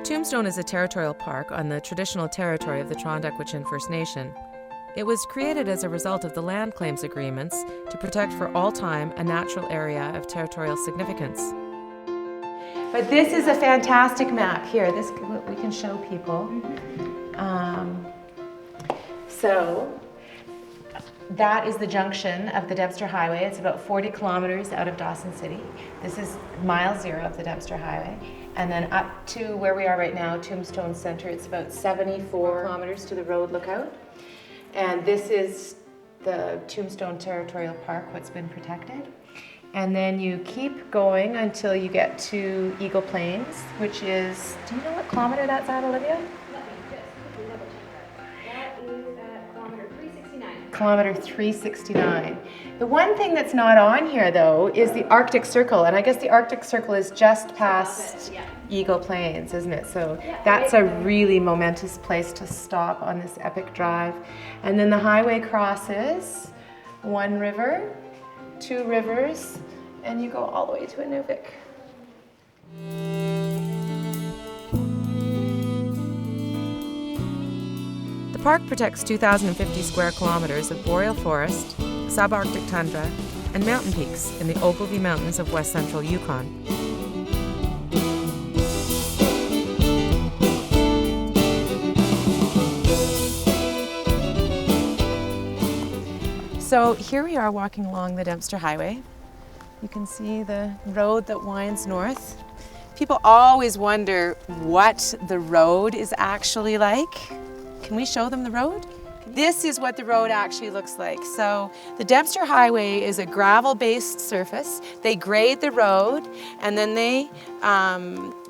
Tombstone is a territorial park on the traditional territory of the Tombstone First Nation. It was created as a result of the land claims agreements to protect for all time a natural area of territorial significance. But this is a fantastic map here. This we can show people. So that is the junction of the Dempster Highway. It's about 40 kilometers out of Dawson City. This is mile 0 of the Dempster Highway. And then up to where we are right now, Tombstone Center, it's about 74 kilometers to the road lookout. And this is the Tombstone Territorial Park, what's been protected. And then you keep going until you get to Eagle Plains, which is, do you know what kilometer that's at, Olivia? Kilometer 369. The one thing that's not on here though is the Arctic Circle, and I guess the Arctic Circle is just past Eagle Plains, isn't it? So that's a really momentous place to stop on this epic drive. And then the highway crosses one river, 2 rivers, and you go all the way to Inuvik. The park protects 2,050 square kilometers of boreal forest, subarctic tundra, and mountain peaks in the Ogilvie Mountains of west central Yukon. So here we are walking along the Dempster Highway. You can see the road that winds north. People always wonder what the road is actually like. Can we show them the road? This is what the road actually looks like. So the Dempster Highway is a gravel-based surface. They grade the road and then they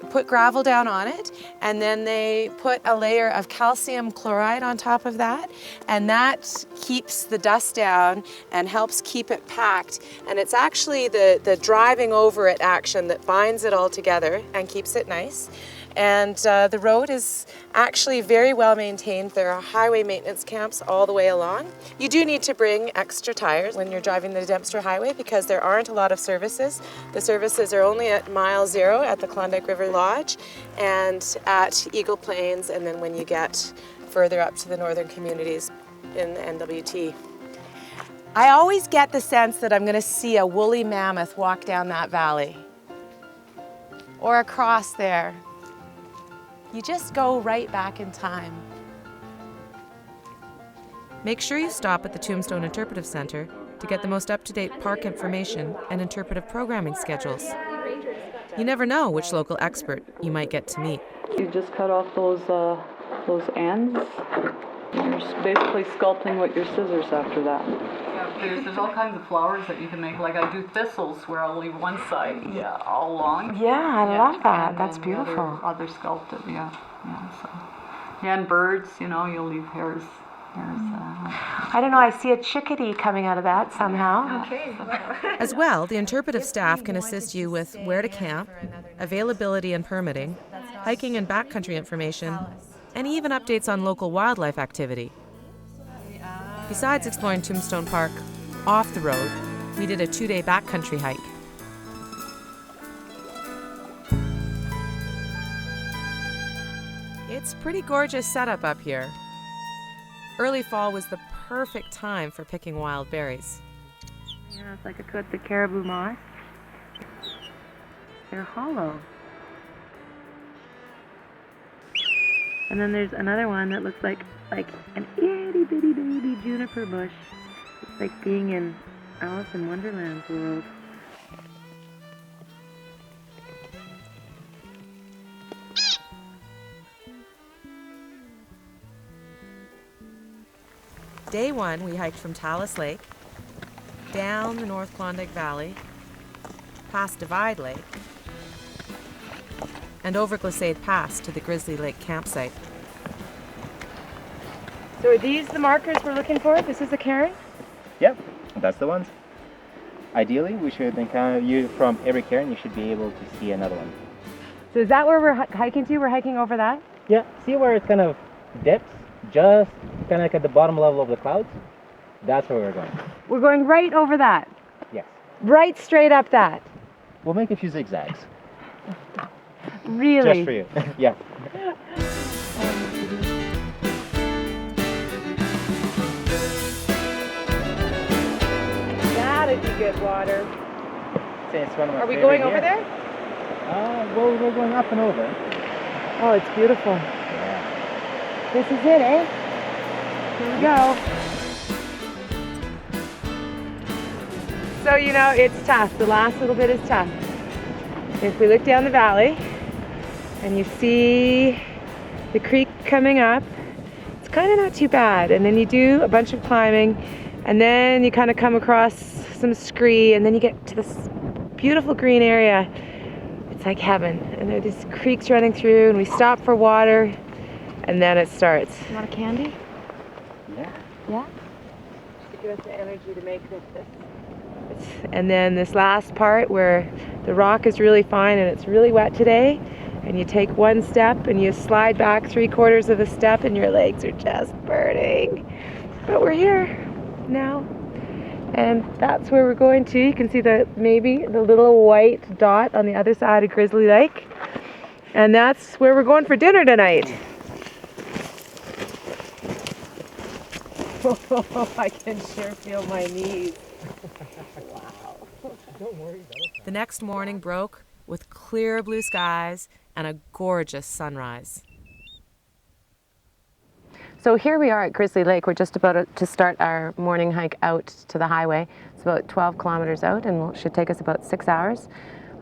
put gravel down on it, and then they put a layer of calcium chloride on top of that, and that keeps the dust down and helps keep it packed. And it's actually the driving over it action that binds it all together and keeps it nice. And the road is actually very well maintained. There are highway maintenance camps all the way along. You do need to bring extra tires when you're driving the Dempster Highway because there aren't a lot of services. The services are only at mile 0 at the Klondike River Lodge and at Eagle Plains, and then when you get further up to the northern communities in the NWT. I always get the sense that I'm going to see a woolly mammoth walk down that valley or across there. You just go right back in time. Make sure you stop at the Tombstone Interpretive Center to get the most up-to-date park information and interpretive programming schedules. You never know which local expert you might get to meet. You just cut off those ends. You're basically sculpting with your scissors after that. Yeah, there's all kinds of flowers that you can make. Like I do thistles where I'll leave one side all long. Yeah, I love that. That's beautiful. Other sculpted, so. And birds, you'll leave hairs. I don't know, I see a chickadee coming out of that somehow. Okay. As well, the interpretive staff can assist you with where to camp, availability and permitting, hiking and backcountry information, and even updates on local wildlife activity. Besides exploring Tombstone Park off the road, we did a 2-day backcountry hike. It's pretty gorgeous setup up here. Early fall was the perfect time for picking wild berries. Yeah, it's like the caribou moss. They're hollow. And then there's another one that looks like an itty bitty baby juniper bush. It's like being in Alice in Wonderland's world. Day 1, we hiked from Talus Lake, down the North Klondike Valley, past Divide Lake, and over Glissade Pass to the Grizzly Lake campsite. So are these the markers we're looking for? This is the cairn? Yep, that's the ones. Ideally, we should encounter you from every cairn. You should be able to see another one. So is that where we're hiking to? We're hiking over that? Yeah, see where it kind of dips? Just kind of at the bottom level of the clouds? That's where we're going. We're going right over that? Yes. Right straight up that? We'll make a few zigzags. Really? Just for you. Yeah. That'd be good water. It's one of my Are we favorite going over here. there? Well, we're going up and over. Oh, it's beautiful. Yeah. This is it, eh? Here we go. So, you know, it's tough. The last little bit is tough. If we look down the valley and you see the creek coming up, it's kind of not too bad. And then you do a bunch of climbing, and then you kind of come across some scree, and then you get to this beautiful green area. It's like heaven. And there are these creeks running through, and we stop for water, and then it starts. You want a candy? Yeah. Yeah? Just to give us the energy to make this. And then this last part where the rock is really fine and it's really wet today, and you take one step and you slide back 3/4 of a step and your legs are just burning. But we're here now, and that's where we're going to. You can see maybe the little white dot on the other side of Grizzly Lake, and that's where we're going for dinner tonight. I can sure feel my knees. The next morning broke with clear blue skies and a gorgeous sunrise. So here we are at Grizzly Lake. We're just about to start our morning hike out to the highway. It's about 12 kilometers out, and it should take us about 6 hours.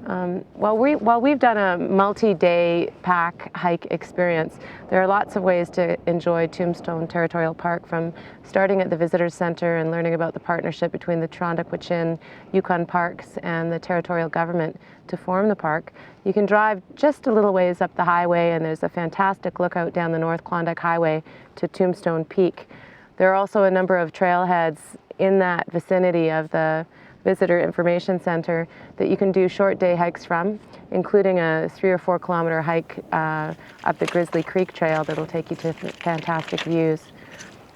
While we've done a multi-day pack hike experience, there are lots of ways to enjoy Tombstone Territorial Park, from starting at the Visitor Center and learning about the partnership between the Tombstone+Yukon Parks and the territorial government to form the park. You can drive just a little ways up the highway, and there's a fantastic lookout down the North Klondike Highway to Tombstone Peak. There are also a number of trailheads in that vicinity of the Visitor Information Center that you can do short day hikes from, including a 3 or 4 kilometer hike up the Grizzly Creek Trail that'll take you to fantastic views.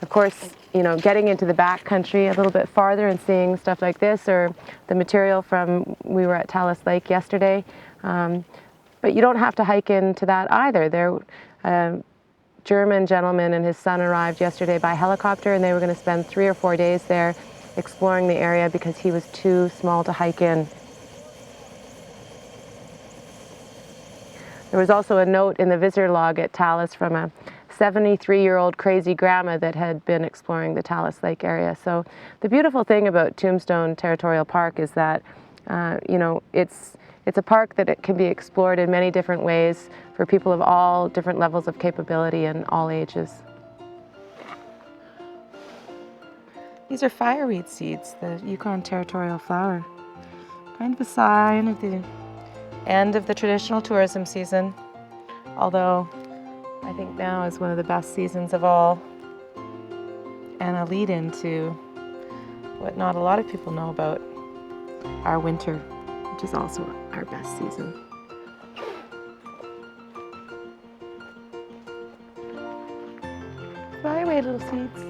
Of course, you know, getting into the backcountry a little bit farther and seeing stuff like this, or the material we were at Talus Lake yesterday. But you don't have to hike into that either. There, German gentleman and his son arrived yesterday by helicopter, and they were going to spend 3 or 4 days there exploring the area because he was too small to hike in. There was also a note in the visitor log at Talus from a 73-year-old crazy grandma that had been exploring the Talus Lake area. So the beautiful thing about Tombstone Territorial Park is that you know, it's a park that it can be explored in many different ways for people of all different levels of capability and all ages. These are fireweed seeds, the Yukon Territorial Flower. Kind of a sign of the end of the traditional tourism season, although I think now is one of the best seasons of all, and a lead into what not a lot of people know about, our winter, which is also our best season. Fly away, little seeds.